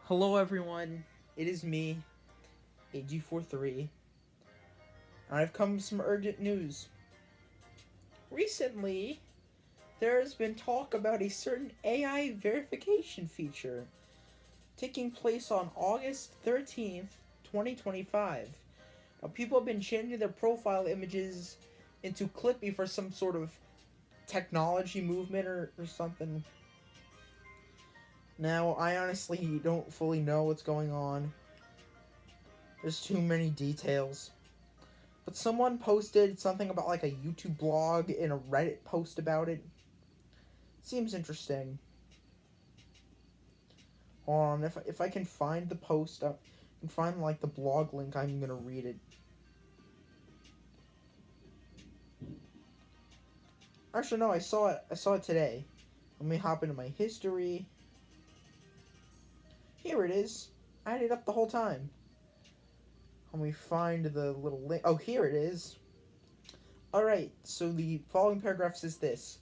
Hello everyone, it is me, AG43, and I've come with some urgent news. Recently, there has been talk about a certain AI verification feature taking place on August 13th, 2025. Now, people have been changing their profile images into Clippy for some sort of technology movement or something. Now, I honestly don't fully know what's going on. There's too many details. But someone posted something about like a YouTube blog and a Reddit post about it. Seems interesting. Hold on, if I can find the post, I can find like the blog link. I'm gonna read it. Actually, no, I saw it. I saw it today. Let me hop into my history. Here it is. I had it up the whole time. Let me find the little link. Oh, here it is. Alright, so the following paragraph says this.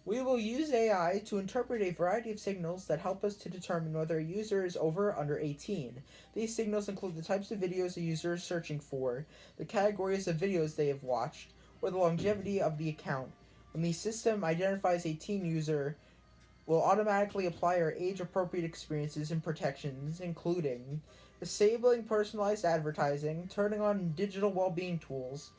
We will use AI to interpret a variety of signals that help us to determine whether a user is over or under 18. These signals include the types of videos a user is searching for, the categories of videos they have watched, or the longevity of the account. When the system identifies a teen user, will automatically apply our age-appropriate experiences and protections, including disabling personalized advertising, turning on digital well-being tools,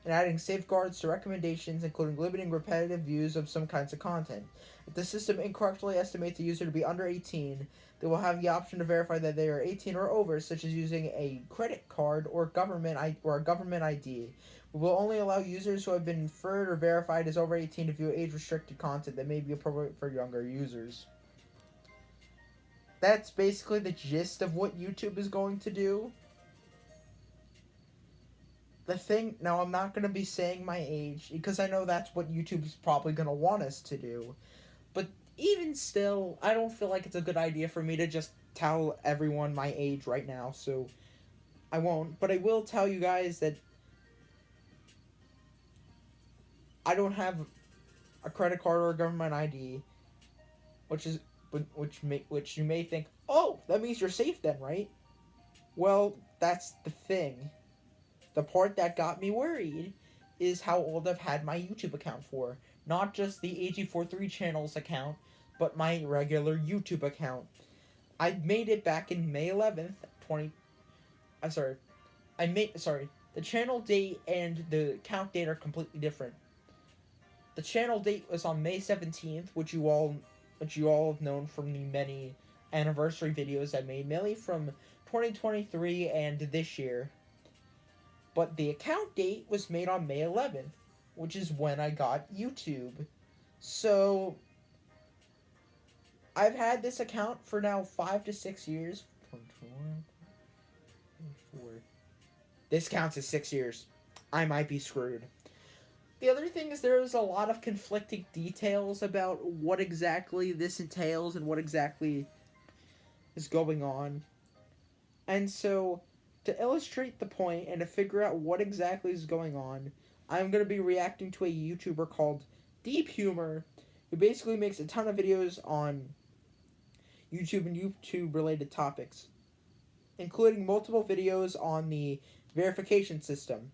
and adding safeguards to recommendations, including limiting repetitive views of some kinds of content. If the system incorrectly estimates a user to be under 18, they will have the option to verify that they are 18 or over, such as using a credit card or a government ID. We will only allow users who have been inferred or verified as over 18 to view age-restricted content that may be appropriate for younger users. That's basically the gist of what YouTube is going to do. The thing, now I'm not going to be saying my age because I know that's what YouTube's probably going to want us to do. But even still, I don't feel like it's a good idea for me to just tell everyone my age right now, so I won't. But I will tell you guys that I don't have a credit card or a government ID, which you may think, "Oh, that means you're safe then, right?" Well, that's the thing. The part that got me worried is how old I've had my YouTube account for. Not just the AG43 channel's account, but my regular YouTube account. I made it back in May 11th, 20... I'm sorry. The channel date and the account date are completely different. The channel date was on May 17th, which you all have known from the many anniversary videos I made, mainly from 2023 and this year. But the account date was made on May 11th, which is when I got YouTube. So, I've had this account for now 5 to 6 years. This counts as 6 years. I might be screwed. The other thing is there's a lot of conflicting details about what exactly this entails and what exactly is going on. And so, to illustrate the point and to figure out what exactly is going on, I'm going to be reacting to a YouTuber called Deep Humor, who basically makes a ton of videos on YouTube and YouTube-related topics, including multiple videos on the verification system.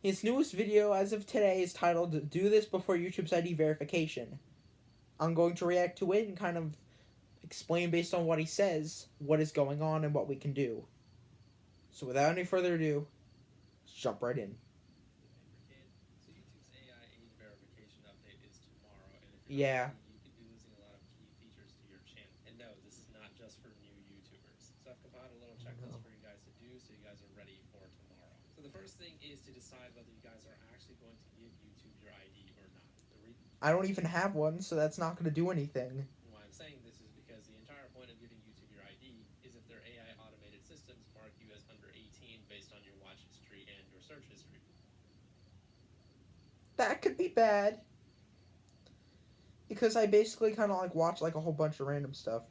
His newest video as of today is titled, Do This Before YouTube's ID Verification. I'm going to react to it and kind of explain based on what he says what is going on and what we can do. So without any further ado, let's jump right in. So YouTube's AI age verification update is tomorrow, and if you're Yeah. not ready, you could be losing a lot of key features to your channel. And no, this is not just for new YouTubers. So I've compiled a little checklist for you guys to do so you guys are ready for tomorrow. So the first thing is to decide whether you guys are actually going to give YouTube your ID or not. I don't even have one, so that's not going to do anything. Why I'm saying this is because the entire point of giving YouTube your ID is if their AI automated systems mark you as under 18 based on your watch history and your search history. That could be bad. Because I basically kind of like watch like a whole bunch of random stuff.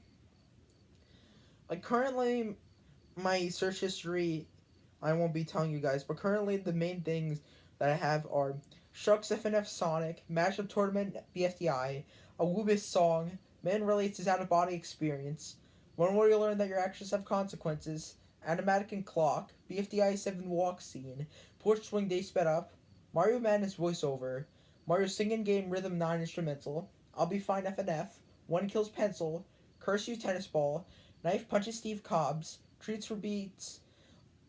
Like currently, my search history, I won't be telling you guys, but currently the main things that I have are Shucks FNF Sonic, Mashup Tournament BFDI, a Woobus song, Man relates his out-of-body experience. One where you learn that your actions have consequences. Animatic and Clock. BFDI 7 walk scene. Porch Swing Day sped up. Mario Madness voiceover. Mario Singing Game Rhythm 9 instrumental. I'll Be Fine FNF. One Kills Pencil. Curse You Tennis Ball. Knife Punches Steve Cobbs. Treats for Beats.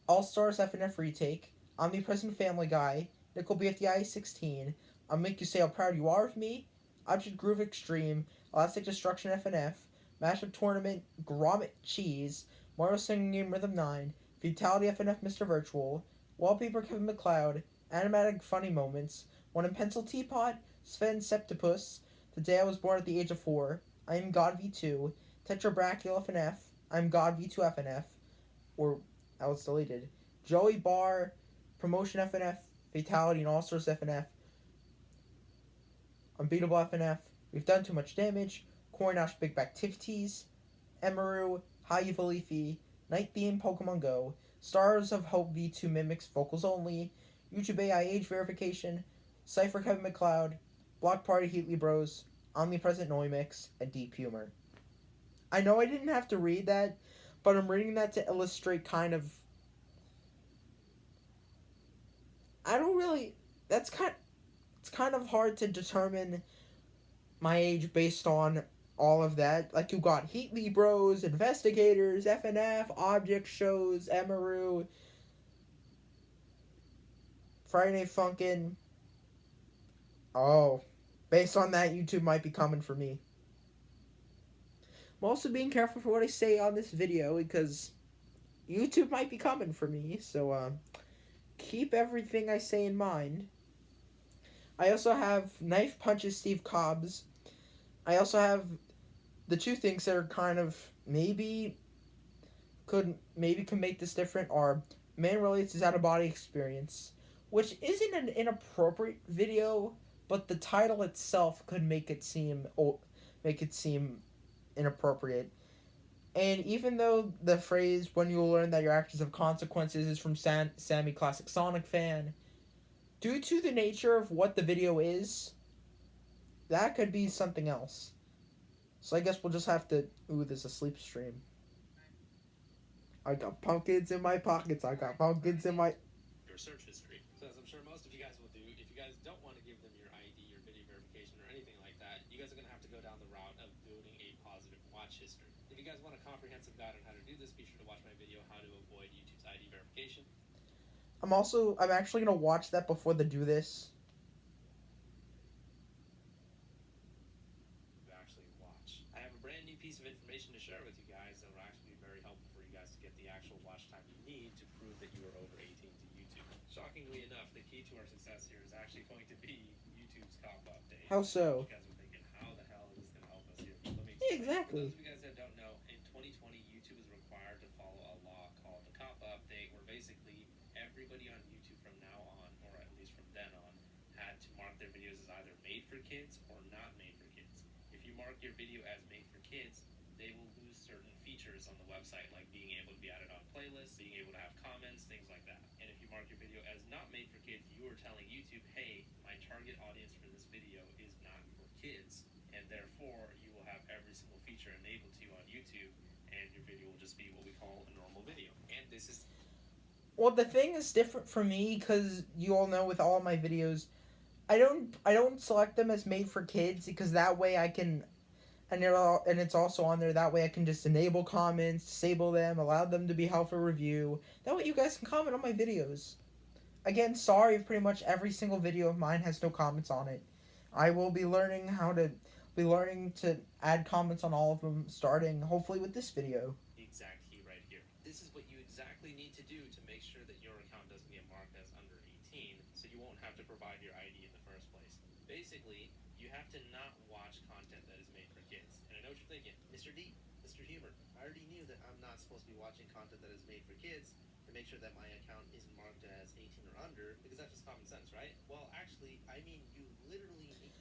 All Stars FNF retake. Omnipresent Family Guy. Nickel BFDI 16. I'll Make You Say How Proud You Are of Me. Object Groove Extreme. Elastic Destruction FNF. Mashup Tournament. Grommet Cheese. Mario Singing Game Rhythm 9. Fatality FNF Mr. Virtual. Wallpaper Kevin McLeod. Animatic Funny Moments. One in Pencil Teapot. Sven Septipus. The Day I Was Born at the Age of 4. I Am God V2. Tetrabrachio FNF. I'm God V2 FNF. Or, that was deleted. Joey Barr. Promotion FNF. Fatality and All Stars FNF. Unbeatable FNF. We've Done Too Much Damage. Cornash Big Activities. Emeru. High Evil Leafy. Night Theme Pokemon Go. Stars of Hope V2 Mimics Vocals Only. YouTube AI Age Verification. Cypher Kevin McLeod. Block Party Heatley Bros. Omnipresent Noimix. And Deep Humor. I know I didn't have to read that, but I'm reading that to illustrate kind of... I don't really... It's kind of hard to determine my age based on all of that. Like, you got Heatley Bros, Investigators, FNF, Object Shows, Emeru, Friday Night Funkin'. Oh, based on that, YouTube might be coming for me. I'm also being careful for what I say on this video because YouTube might be coming for me, so keep everything I say in mind. I also have Knife Punches Steve Cobbs. I also have the two things that are kind of could make this different are Man Relates His Out-of-Body Experience, which isn't an inappropriate video, but the title itself could make it seem inappropriate. And even though the phrase "when you learn that your actions have consequences" is from Sammy Classic Sonic Fan, due to the nature of what the video is, that could be something else. So I guess we'll just have to... Ooh, there's a sleep stream. I got pumpkins in my pockets. I got pumpkins in my... Your search history. So as I'm sure most of you guys will do, if you guys don't want to give them your ID, your video verification, or anything like that, you guys are going to have to go down the route of building a positive watch history. If you guys want a comprehensive guide on how to do this, be sure to watch my video, How to Avoid YouTube's ID Verification. I'm actually going to watch that before they do this. Actually watch. I have a brand new piece of information to share with you guys that will actually be very helpful for you guys to get the actual watch time you need to prove that you are over 18 to YouTube. Shockingly enough, the key to our success here is actually going to be YouTube's cop update. How so? You guys are thinking, how the hell is this going to help us here? Let me explain. Exactly. For those of you guys that don't know, in 2020, YouTube is required to follow a law called the cop update, where basically everybody on YouTube from now on, or at least from then on, had to mark their videos as either made for kids or not made for kids. If you mark your video as made for kids, they will lose certain features on the website, like being able to be added on playlists, being able to have comments, things like that. And if you mark your video as not made for kids, you are telling YouTube, hey, my target audience for this video is not for kids, and therefore you will have every single feature enabled to you on YouTube, and your video will just be what we call a normal video. And this is... Well, the thing is different for me because you all know with all of my videos, I don't select them as made for kids because that way I can, and it's also on there. That way I can just enable comments, disable them, allow them to be held for review. That way you guys can comment on my videos. Again, sorry if pretty much every single video of mine has no comments on it. I will be learning to add comments on all of them, starting hopefully with this video. The exact key right here. This is what you exactly need to do to make sure that your account doesn't get marked as under 18, so you won't have to provide your ID in the first place. Basically, you have to not watch content that is made for kids. And I know what you're thinking, Mr. D, Mr. Humor, I already knew that I'm not supposed to be watching content that is made for kids to make sure that my account isn't marked as 18 or under, because that's just common sense, right? Well, actually, I mean, you literally need...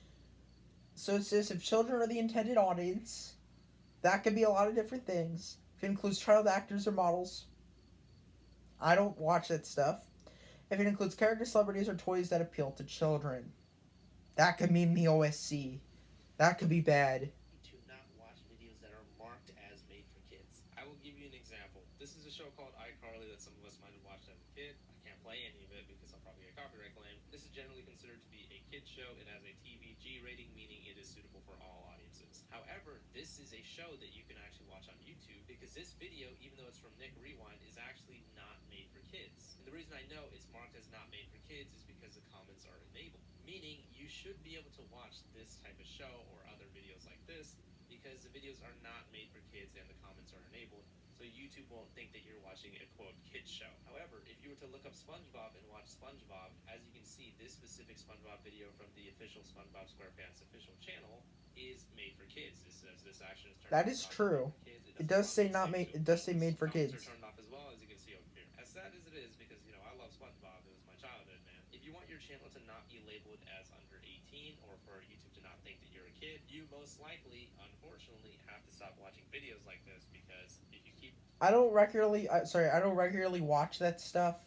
So it says if children are the intended audience, that could be a lot of different things. If it includes child actors or models, I don't watch that stuff. If it includes characters, celebrities, or toys that appeal to children, that could mean the OSC. That could be bad. to not watch This is a show called iCarly that some of us might have watched as a kid. I can't play any of it because I'll probably get copyright claim. This is generally considered to be a kid show. It has a TVG rating, meaning it is suitable for all audiences. However, this is a show that you can actually watch on YouTube because this video, even though it's from Nick Rewind, is actually not made for kids. And the reason I know it's marked as not made for kids is because the comments are enabled, meaning you should be able to watch this type of show or other videos like this because the videos are not made for kids and the comments are enabled. So YouTube won't think that you're watching a quote kids show. However, if you were to look up SpongeBob and watch SpongeBob, as you can see, this specific SpongeBob video from the official SpongeBob SquarePants official channel is made for kids. It says this action is turned That off. is true. It Doesn't does say obviously not made. so It does say made for comments kids. are turned off as well, as you can see over here. As sad as it is, because I love SpongeBob. It was my childhood, man. If you want your channel to not be labeled as under 18 or for YouTube to not think that you're a kid, you most likely, unfortunately, have to stop watching videos like this because if you keep I don't regularly. I don't regularly watch that stuff.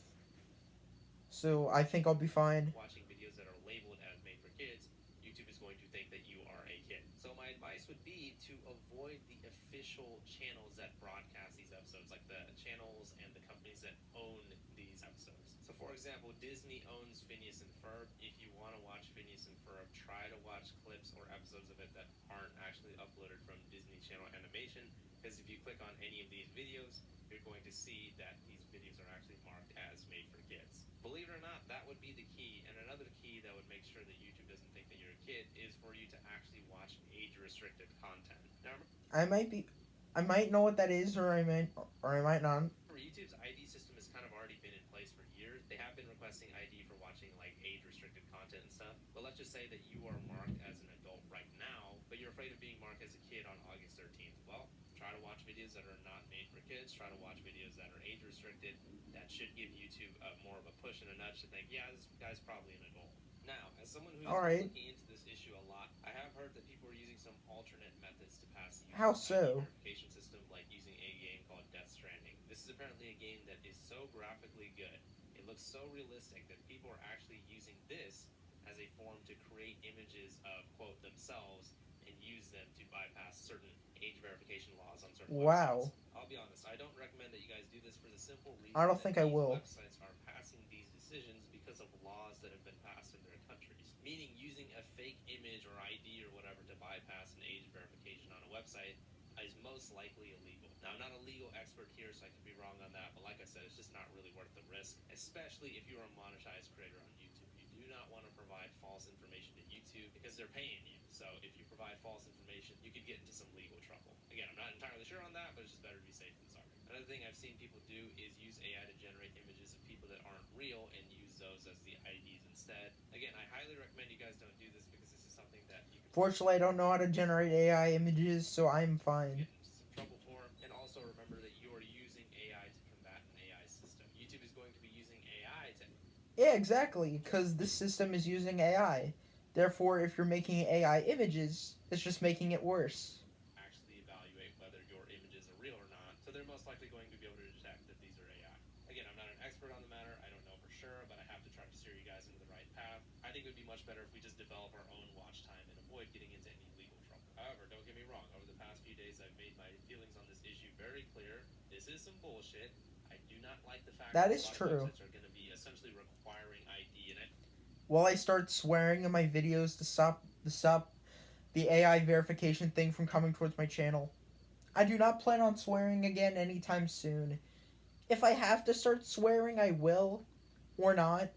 So I think I'll be fine. watching videos that are labeled as made for kids, YouTube is going to think that you are a kid. So my advice would be to avoid the official channels that broadcast these episodes, like the channels and the companies that own these episodes. So for example, Disney owns Phineas and Ferb. If you want to watch Phineas and Ferb, try to watch clips or episodes of it that aren't actually uploaded from Disney Channel Animation, because if you click on any of these videos, you're going to see that these videos are actually marked as made for kids. Believe it or not, that would be the key. And another key that would make sure that YouTube doesn't think that you're a kid is for you to actually watch age-restricted content. Now, I might know what that is, or I might not. YouTube's ID system has kind of already been in place for years. They have been requesting ID for watching like age-restricted content and stuff. But let's just say that you are marked as an adult right now, but you're afraid of being marked as a kid on August 13th. Well, try to watch videos that are not made for kids. Try to watch videos that are age-restricted. That should give YouTube more of a push and a nudge to think, yeah, this guy's probably an adult. Now, as someone who's been looking into this issue a lot, I have heard that people are using some alternate methods to pass the How so? verification system, like using a game called Death Stranding. This is apparently a game that is so graphically good, it looks so realistic that people are actually using this as a form to create images of, quote, themselves and use them to bypass certain age verification laws on certain Wow. websites. I'll be honest, I don't recommend that you guys do this for the simple reason I don't that think I these will. websites are passing these decisions because of laws that have been passed in their countries. Meaning using a fake image or ID or whatever to bypass an age verification on a website is most likely illegal. Now, I'm not a legal expert here, so I could be wrong on that, but like I said, it's just not really worth the risk, especially if you're a monetized creator on YouTube. You do not want to provide false information to YouTube because they're paying you. So if you provide false information, you could get into some legal trouble. Again, I'm not entirely sure on that, but it's just better to be safe than sorry. Another thing I've seen people do is use AI to generate images of people that aren't real and use those as the IDs instead. Again, I highly recommend you guys don't do this because this is something that you can Fortunately, I don't know how to generate AI images, so I'm fine. get into some trouble for. And also remember that you are using AI to combat an AI system. YouTube is going to be using AI to Yeah, exactly, because this system is using AI. Therefore, if you're making AI images, it's just making it worse. actually evaluate whether your images are real or not. So they're most likely going to be able to detect that these are AI. Again, I'm not an expert on the matter. I don't know for sure, but I have to try to steer you guys into the right path. I think it would be much better if we just develop our own watch time and avoid getting into any legal trouble. However, don't get me wrong. Over the past few days, I've made my feelings on this issue very clear. This is some bullshit. I do not like the fact That that is a lot true. of websites are going to be essentially requiring ID, and Will I start swearing in my videos to stop the AI verification thing from coming towards my channel? I do not plan on swearing again anytime soon. If I have to start swearing, I will, or not,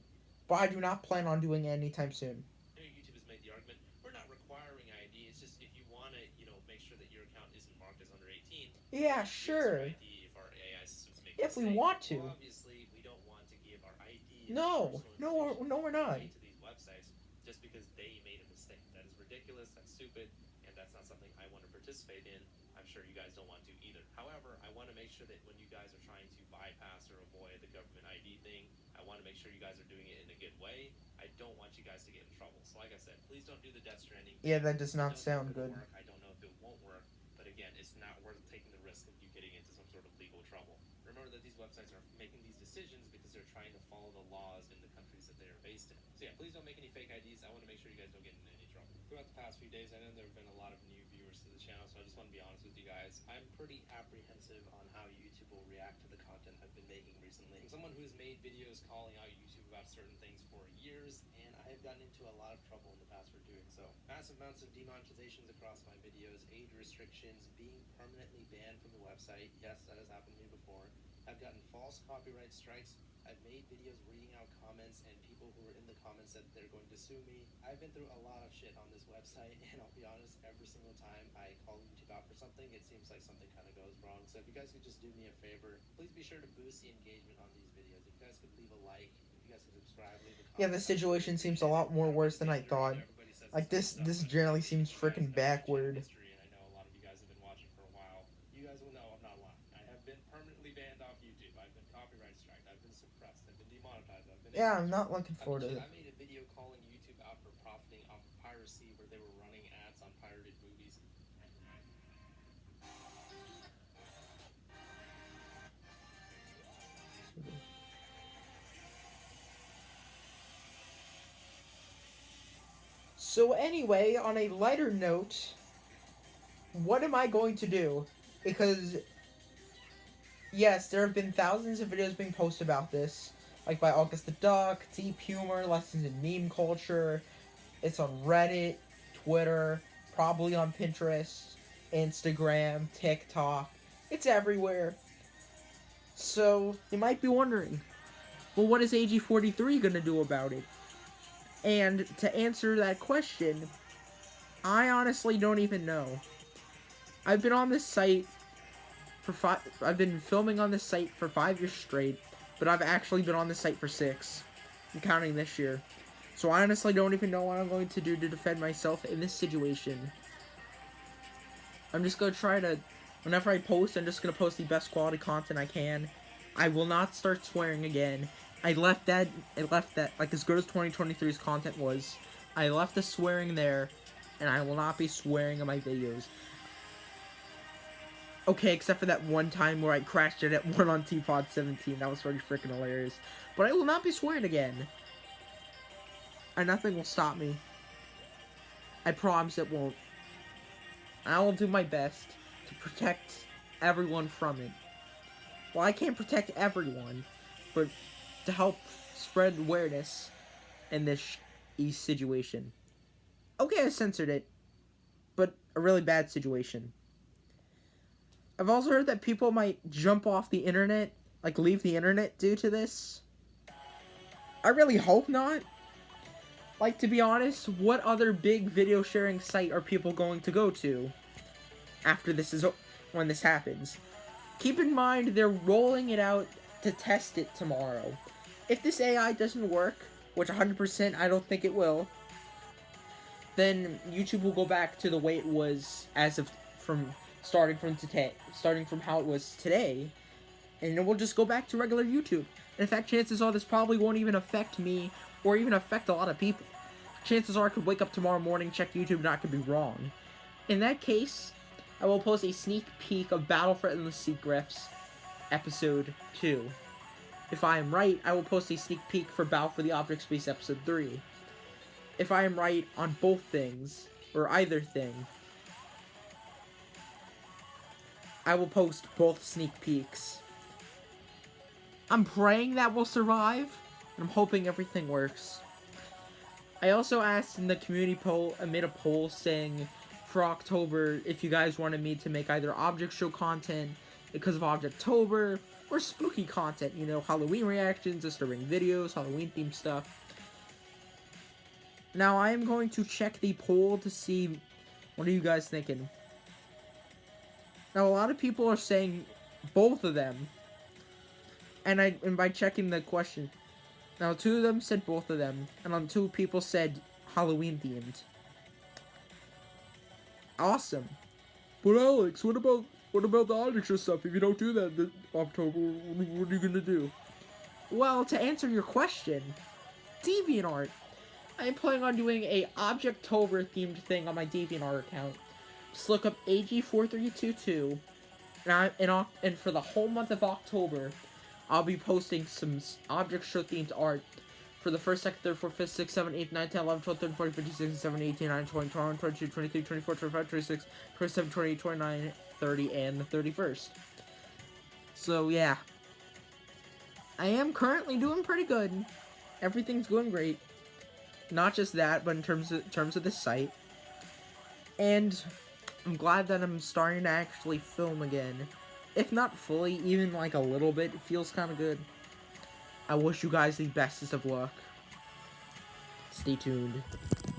but I do not plan on doing it anytime soon. YouTube has made the argument, we're not requiring ID. It's just if you want to, make sure that your account isn't marked as under 18. Yeah, use sure. your ID if our AI systems make If we mistakes. want to. Well, obviously, we don't want to give our ID and No, personal information we're not. away to these websites just because they made a mistake. That is ridiculous. That's stupid, and that's not something I want to participate in. I'm sure you guys don't want to either. However, I want to make sure that when you guys are trying to bypass or avoid the government ID thing, I want to make sure you guys are doing it in a good way. I don't want you guys to get in trouble. So like I said, please don't do the Death Stranding. Yeah, that does I not don't know sound if it'll good. work. I don't know if it won't work. But again, it's not worth taking the risk of you getting into some sort of legal trouble. Remember that these websites are making these decisions because they're trying to follow the laws in the countries that they are based in. So yeah, please don't make any fake IDs. I want to make sure you guys don't get into any trouble. Throughout the past few days, I know there have been a lot of new viewers to the channel, so I just want to be honest with with you guys, I'm pretty apprehensive on how YouTube will react to the content I've been making recently. I'm someone who's made videos calling out YouTube about certain things for years, and I have gotten into a lot of trouble in the past for doing so. Massive amounts of demonetizations across my videos, age restrictions, being permanently banned from the website. Yes, that has happened to me before. I've gotten false copyright strikes. I've made videos reading out comments, and people who were in the comments said they're going to sue me. I've been through a lot of shit on this website, and I'll be honest, every single time I call YouTube out for something, it seems like something kind of goes wrong. So if you guys could just do me a favor, please be sure to boost the engagement on these videos. If you guys could leave a like, if you guys could subscribe, leave a comment. Yeah, the situation seems a lot more worse than I thought. Like, this generally seems freaking backward. And I know a lot of you guys have been watching for a while. You guys will know I'm not lying. I have been permanently banned off YouTube. I've been copyright striked. I've been suppressed. I've been demonetized. Yeah, I'm not looking forward to it. I made a video calling YouTube out for profiting off of piracy, where they were running ads on pirated movies. So anyway, on a lighter note, what am I going to do? Because, yes, there have been thousands of videos being posted about this, like by August the Duck, Deep Humor, Lessons in Meme Culture. It's on Reddit, Twitter, probably on Pinterest, Instagram, TikTok. It's everywhere. So, you might be wondering, well, what is AG43 going to do about it? And to answer that question, I honestly don't even know. I've been on this site for I've been filming on this site for 5 years straight, but I've actually been on this site for 6. I'm counting this year. So I honestly don't even know what I'm going to do to defend myself in this situation. I'm just going to try to, whenever I post, I'm just going to post the best quality content I can. I will not start swearing again. I left that, like, as good as 2023's content was, I left the swearing there, and I will not be swearing in my videos. Okay, except for that one time where I crashed it at 1 on T-Pod 17, that was pretty freaking hilarious. But I will not be swearing again. And nothing will stop me. I promise it won't. I will do my best to protect everyone from it. Well, I can't protect everyone, but to help spread awareness in this situation. Okay, I censored it, but a really bad situation. I've also heard that people might jump off the internet, like leave the internet due to this. I really hope not. Like, to be honest, what other big video sharing site are people going to go to after this is when this happens? Keep in mind, they're rolling it out to test it tomorrow. If this AI doesn't work, which 100% I don't think it will, then YouTube will go back to the way it was as of starting from how it was today, and it will just go back to regular YouTube. And in fact, chances are this probably won't even affect me or even affect a lot of people. Chances are I could wake up tomorrow morning, check YouTube, and I could be wrong. In that case, I will post a sneak peek of Battle for Endless Secrets, Episode 2. If I am right, I will post a sneak peek for Battle for the Object Space Episode 3. If I am right on both things, or either thing, I will post both sneak peeks. I'm praying that will survive, and I'm hoping everything works. I also asked in the community poll, I made a poll saying for October if you guys wanted me to make either object show content because of Objectober, or spooky content, you know, Halloween reactions, disturbing videos, Halloween themed stuff. Now I am going to check the poll to see what are you guys thinking. Now a lot of people are saying both of them, and by checking the question, now 2 of them said both of them, and 2 people said Halloween themed. Awesome. But Alex, what about the object show stuff? If you don't do that in October, what are you gonna do? Well, to answer your question, DeviantArt. I am planning on doing a Objectober themed thing on my DeviantArt account. Just look up AG4322, and for the whole month of October, I'll be posting some object show themed art for the 1st, 2nd, 3rd, 4th, 5th, 6th, 7th, 8th, 9th, 10th, 11th, 12th, 13th, 14th, 15th, 16th, 17th, 18th, 19th, 20th, 21st, 22nd, 23rd, 24th, 25th, 26th, 27th, 28th, 29th, 30th, and the 31st. So yeah, I am currently doing pretty good. Everything's going great. Not just that, but in terms of this site. And I'm glad that I'm starting to actually film again. If not fully, even like a little bit, it feels kind of good. I wish you guys the bestest of luck. Stay tuned.